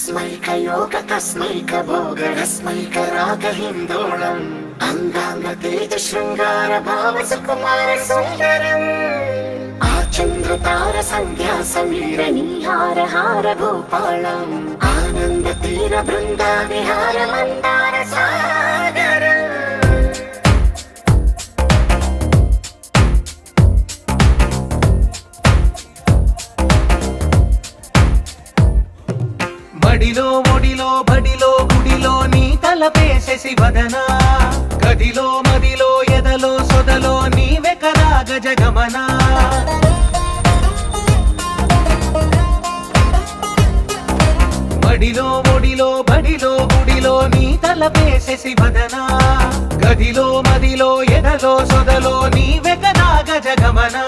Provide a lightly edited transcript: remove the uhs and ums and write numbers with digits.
तस्मैकयोग तस्मैकभोगरस्मैकरागहिन्दोळम् अङ्गाङ्गतेज शृङ्गार भाव सुकुमार सुन्दरम् आचन्द्रतार सन्ध्या समीर नीहार हार भूपालम् आनन्द तीर बृन्दा विहार मन्दार सागरम् బడిలో ఒడిలో బడిలో గుడిలో నీ తలపేసేసి వదనా గదిలో మదిలో ఎదలో సొదలో నీవే కదా గజగమనా బడిలో ఒడిలో బడిలో గుడిలో నీ తలపేసేసి వదనా గదిలో మదిలో ఎదలో సొదలో నీవే కదా గజగమనా